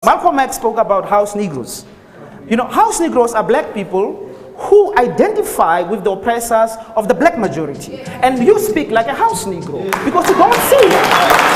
Malcolm X spoke about house Negroes. You know, house Negroes are black people who identify with the oppressors of the black majority. And you speak like a house Negro because you don't see it.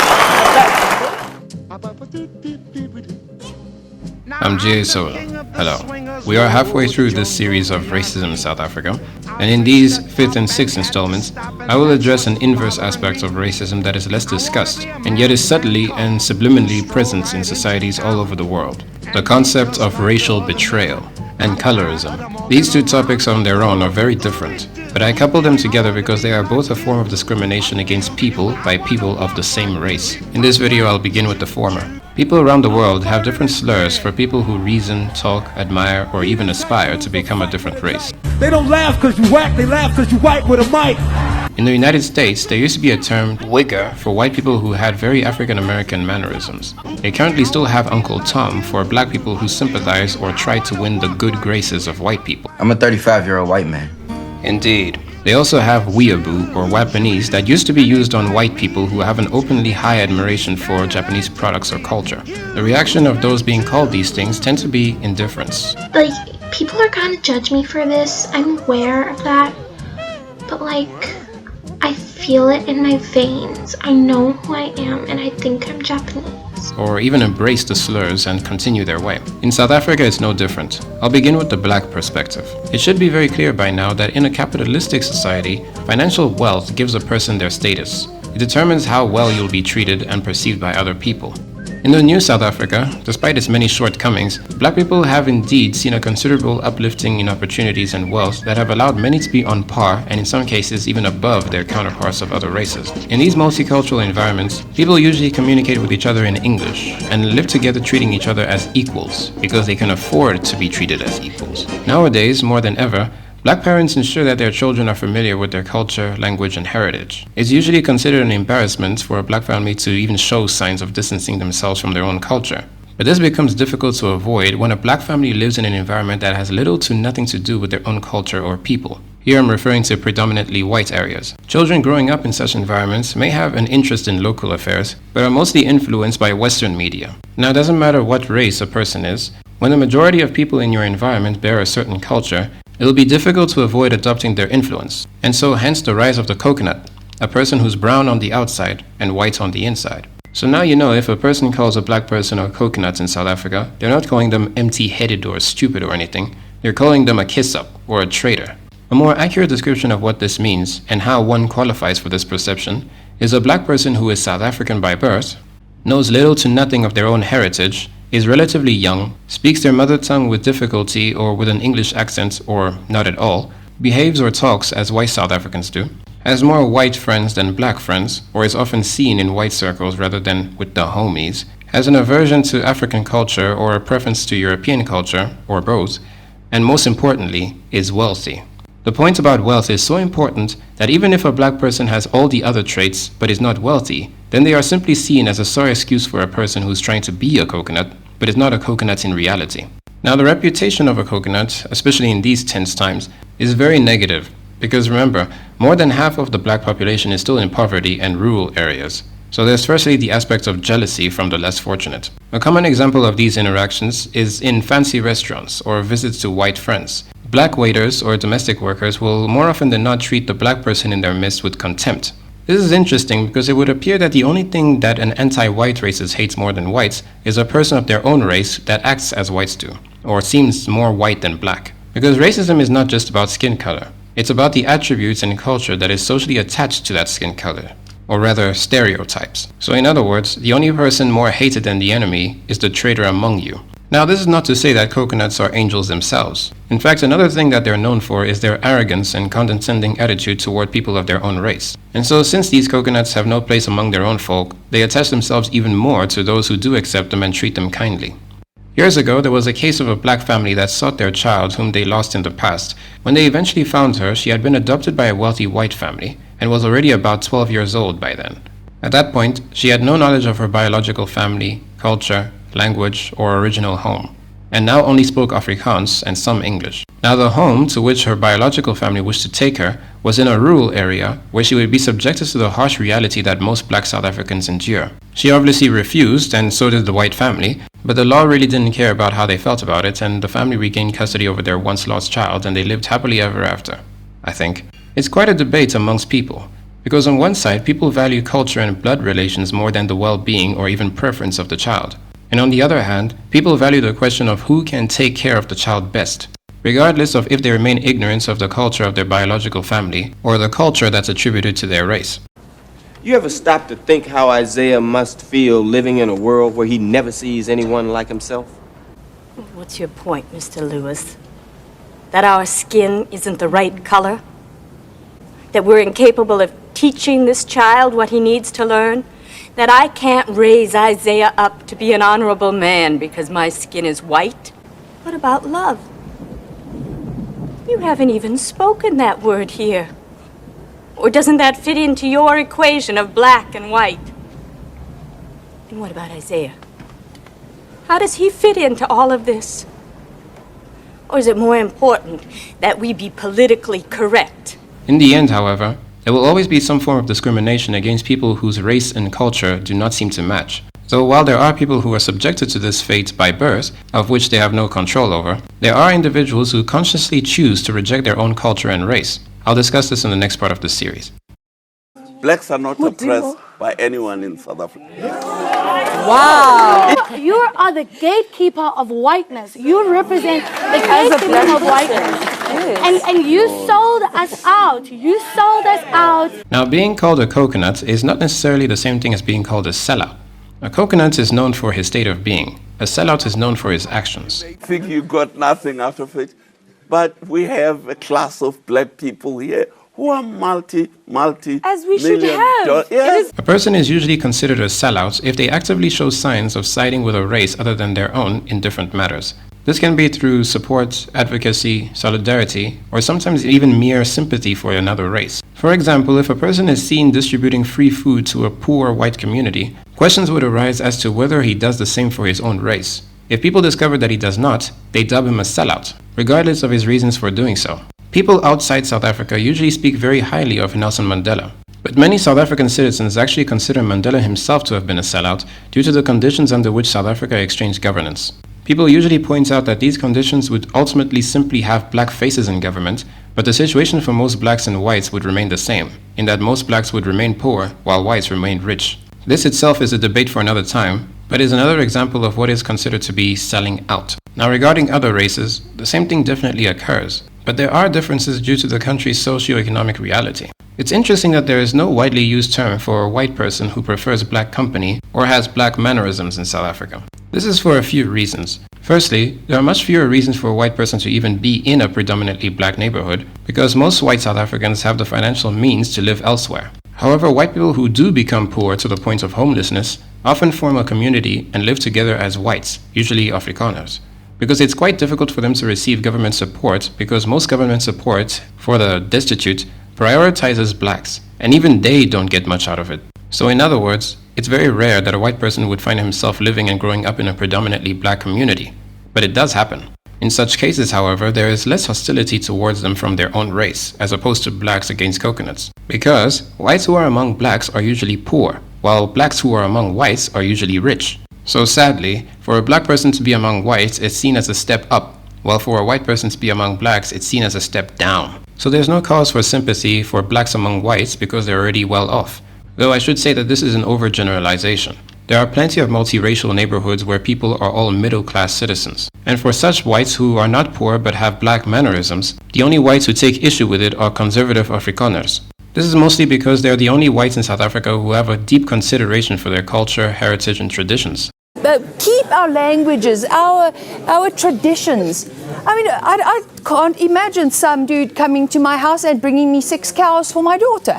I'm G.A. Solo. Hello. We are halfway through this series of racism in South Africa, and in these 5th and 6th installments, I will address an inverse aspect of racism that is less discussed, and yet is subtly and subliminally present in societies all over the world. The concept of racial betrayal and colorism. These two topics on their own are very different, but I couple them together because they are both a form of discrimination against people by people of the same race. In this video, I'll begin with the former. People around the world have different slurs for people who reason, talk, admire, or even aspire to become a different race. They don't laugh because you whack, they laugh because you white with a mic. In the United States, there used to be a term, wigger, for white people who had very African-American mannerisms. They currently still have Uncle Tom for black people who sympathize or try to win the good graces of white people. I'm a 35-year-old white man. Indeed. They also have weeaboo or Wapanese that used to be used on white people who have an openly high admiration for Japanese products or culture. The reaction of those being called these things tend to be indifference. Like, people are gonna judge me for this, I'm aware of that, but like, I feel it in my veins. I know who I am and I think I'm Japanese. Or even embrace the slurs and continue their way. In South Africa, it's no different. I'll begin with the black perspective. It should be very clear by now that in a capitalistic society, financial wealth gives a person their status. It determines how well you'll be treated and perceived by other people. In the new South Africa, despite its many shortcomings, black people have indeed seen a considerable uplifting in opportunities and wealth that have allowed many to be on par and in some cases even above their counterparts of other races. In these multicultural environments, people usually communicate with each other in English and live together treating each other as equals because they can afford to be treated as equals. Nowadays, more than ever, black parents ensure that their children are familiar with their culture, language, and heritage. It's usually considered an embarrassment for a black family to even show signs of distancing themselves from their own culture. But this becomes difficult to avoid when a black family lives in an environment that has little to nothing to do with their own culture or people. Here I'm referring to predominantly white areas. Children growing up in such environments may have an interest in local affairs, but are mostly influenced by Western media. Now, it doesn't matter what race a person is. When the majority of people in your environment bear a certain culture, it will be difficult to avoid adopting their influence, and so hence the rise of the coconut, a person who's brown on the outside and white on the inside. So now you know if a person calls a black person a coconut in South Africa, they're not calling them empty-headed or stupid or anything, they're calling them a kiss-up or a traitor. A more accurate description of what this means and how one qualifies for this perception is a black person who is South African by birth, knows little to nothing of their own heritage, is relatively young, speaks their mother tongue with difficulty or with an English accent or not at all, behaves or talks as white South Africans do, has more white friends than black friends, or is often seen in white circles rather than with the homies, has an aversion to African culture or a preference to European culture, or both, and most importantly, is wealthy. The point about wealth is so important that even if a black person has all the other traits but is not wealthy, then they are simply seen as a sorry excuse for a person who's trying to be a coconut, but is not a coconut in reality. Now, the reputation of a coconut, especially in these tense times, is very negative because remember, more than half of the black population is still in poverty and rural areas. So there's firstly the aspect of jealousy from the less fortunate. A common example of these interactions is in fancy restaurants or visits to white friends. Black waiters or domestic workers will more often than not treat the black person in their midst with contempt. This is interesting because it would appear that the only thing that an anti-white racist hates more than whites is a person of their own race that acts as whites do, or seems more white than black. Because racism is not just about skin color. It's about the attributes and culture that is socially attached to that skin color, or rather stereotypes. So in other words, the only person more hated than the enemy is the traitor among you. Now, this is not to say that coconuts are angels themselves. In fact, another thing that they're known for is their arrogance and condescending attitude toward people of their own race. And so, since these coconuts have no place among their own folk, they attach themselves even more to those who do accept them and treat them kindly. Years ago, there was a case of a black family that sought their child whom they lost in the past. When they eventually found her, she had been adopted by a wealthy white family and was already about 12 years old by then. At that point, she had no knowledge of her biological family, culture, language, or original home, and now only spoke Afrikaans and some English. Now, the home to which her biological family wished to take her was in a rural area where she would be subjected to the harsh reality that most black South Africans endure. She obviously refused, and so did the white family, But the law really didn't care about how they felt about it, and the family regained custody over their once lost child, and they lived happily ever after, I think. It's quite a debate amongst people, because on one side, people value culture and blood relations more than the well-being or even preference of the child. And on the other hand, people value the question of who can take care of the child best, regardless of if they remain ignorant of the culture of their biological family or the culture that's attributed to their race. You ever stop to think how Isaiah must feel living in a world where he never sees anyone like himself? What's your point, Mr. Lewis? That our skin isn't the right color? That we're incapable of teaching this child what he needs to learn? That I can't raise Isaiah up to be an honorable man because my skin is white? What about love? You haven't even spoken that word here. Or doesn't that fit into your equation of black and white? And what about Isaiah? How does he fit into all of this? Or is it more important that we be politically correct? In the end, however, there will always be some form of discrimination against people whose race and culture do not seem to match. So while there are people who are subjected to this fate by birth, of which they have no control over, there are individuals who consciously choose to reject their own culture and race. I'll discuss this in the next part of this series. Blacks are not oppressed by anyone in South Africa. Wow! You are the gatekeeper of whiteness. You represent the gatekeeper of whiteness. And you sold us out. You sold us out. Now, being called a coconut is not necessarily the same thing as being called a sellout. A coconut is known for his state of being. A sellout is known for his actions. I think you got nothing out of it. But we have a class of black people here who are multi as we should have. Yes. A person is usually considered a sellout if they actively show signs of siding with a race other than their own in different matters. This can be through support, advocacy, solidarity, or sometimes even mere sympathy for another race. For example, if a person is seen distributing free food to a poor white community, questions would arise as to whether he does the same for his own race. If people discover that he does not, they dub him a sellout, regardless of his reasons for doing so. People outside South Africa usually speak very highly of Nelson Mandela, but many South African citizens actually consider Mandela himself to have been a sellout due to the conditions under which South Africa exchanged governance. People usually point out that these conditions would ultimately simply have black faces in government, but the situation for most blacks and whites would remain the same, in that most blacks would remain poor while whites remained rich. This itself is a debate for another time, but is another example of what is considered to be selling out. Now, regarding other races, the same thing definitely occurs, but there are differences due to the country's socio-economic reality. It's interesting that there is no widely used term for a white person who prefers black company or has black mannerisms in South Africa. This is for a few reasons. Firstly, there are much fewer reasons for a white person to even be in a predominantly black neighborhood because most white South Africans have the financial means to live elsewhere. However, white people who do become poor to the point of homelessness often form a community and live together as whites, usually Afrikaners, because it's quite difficult for them to receive government support because most government support for the destitute prioritizes blacks, and even they don't get much out of it. So in other words, it's very rare that a white person would find himself living and growing up in a predominantly black community, but it does happen. In such cases, however, there is less hostility towards them from their own race, as opposed to blacks against coconuts, because whites who are among blacks are usually poor, while blacks who are among whites are usually rich. So sadly, for a black person to be among whites, it's seen as a step up, while for a white person to be among blacks, it's seen as a step down. So there's no cause for sympathy for blacks among whites because they're already well off. Though I should say that this is an overgeneralization. There are plenty of multiracial neighborhoods where people are all middle-class citizens. And for such whites who are not poor but have black mannerisms, the only whites who take issue with it are conservative Afrikaners. This is mostly because they're the only whites in South Africa who have a deep consideration for their culture, heritage, and traditions. Keep our languages, our traditions. I mean, I can't imagine some dude coming to my house and bringing me 6 cows for my daughter.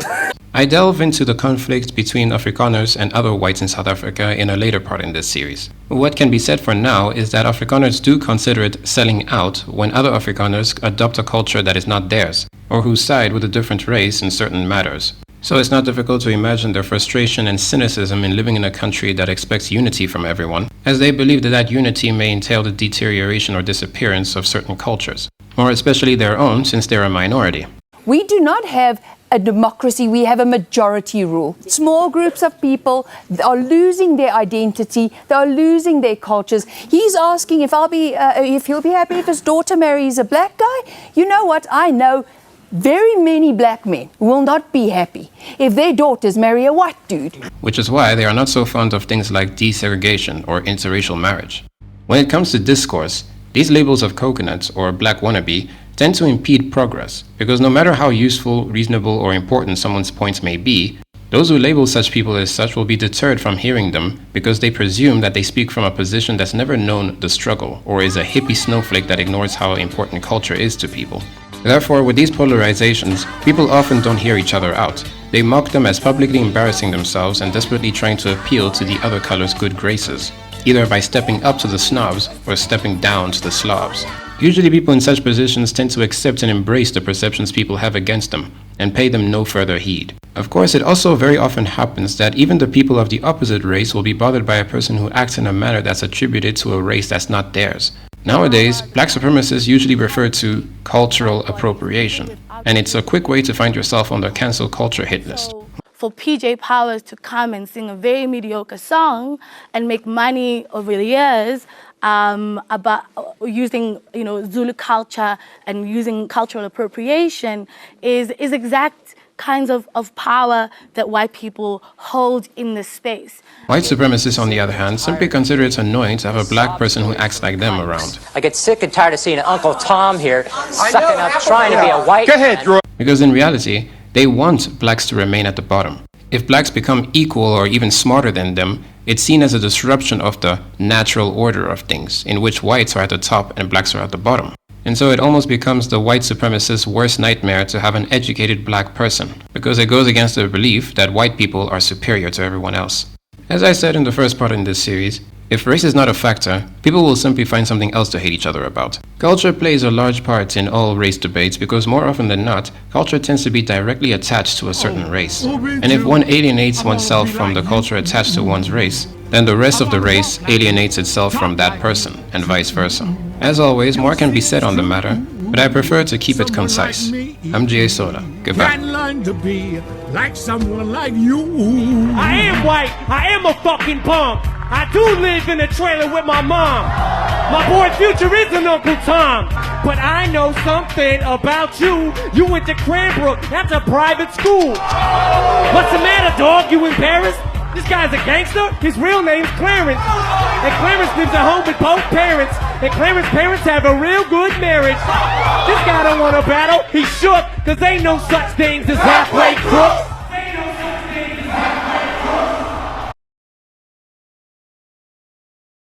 I delve into the conflict between Afrikaners and other whites in South Africa in a later part in this series. What can be said for now is that Afrikaners do consider it selling out when other Afrikaners adopt a culture that is not theirs, or who side with a different race in certain matters. So it's not difficult to imagine their frustration and cynicism in living in a country that expects unity from everyone, as they believe that that unity may entail the deterioration or disappearance of certain cultures, more especially their own since they're a minority. We do not have a democracy, we have a majority rule. Small groups of people are losing their identity, they are losing their cultures. He's asking if he'll be happy if his daughter marries a black guy. You know what? I know very many black men will not be happy if their daughters marry a white dude. Which is why they are not so fond of things like desegregation or interracial marriage. When it comes to discourse, these labels of coconuts or black wannabe tend to impede progress, because no matter how useful, reasonable, or important someone's points may be, those who label such people as such will be deterred from hearing them because they presume that they speak from a position that's never known the struggle, or is a hippie snowflake that ignores how important culture is to people. Therefore, with these polarizations, people often don't hear each other out. They mock them as publicly embarrassing themselves and desperately trying to appeal to the other color's good graces, either by stepping up to the snobs or stepping down to the slobs. Usually people in such positions tend to accept and embrace the perceptions people have against them and pay them no further heed. Of course, it also very often happens that even the people of the opposite race will be bothered by a person who acts in a manner that's attributed to a race that's not theirs. Nowadays, black supremacists usually refer to cultural appropriation, and it's a quick way to find yourself on the cancel culture hit list. For PJ Powers to come and sing a very mediocre song and make money over the years about using, Zulu culture and using cultural appropriation is exact kinds of power that white people hold in this space. White supremacists, on the other hand, simply consider it annoying to have a black person who acts like them around. I get sick and tired of seeing Uncle Tom here sucking up, trying to be a white man. Because in reality, they want blacks to remain at the bottom. If blacks become equal or even smarter than them, it's seen as a disruption of the natural order of things, in which whites are at the top and blacks are at the bottom. And so it almost becomes the white supremacist's worst nightmare to have an educated black person, because it goes against their belief that white people are superior to everyone else. As I said in the first part in this series, if race is not a factor, people will simply find something else to hate each other about. Culture plays a large part in all race debates because more often than not, culture tends to be directly attached to a certain race. And if one alienates oneself from the culture attached to one's race, then the rest of the race alienates itself from that person, and vice versa. As always, more can be said on the matter, but I prefer to keep it concise. I'm G.A. Soda. Goodbye. To be like someone like you. I am white. I am a fucking punk. I do live in a trailer with my mom. My boy Future is an Uncle Tom. But I know something about you. You went to Cranbrook. That's a private school. What's the matter, dog? You embarrassed? This guy's a gangster. His real name's Clarence. And Clarence lives at home with both parents. And Clarence's parents have a real good marriage. This guy don't want to battle. He's shook, cause ain't no such things as halfway crooks.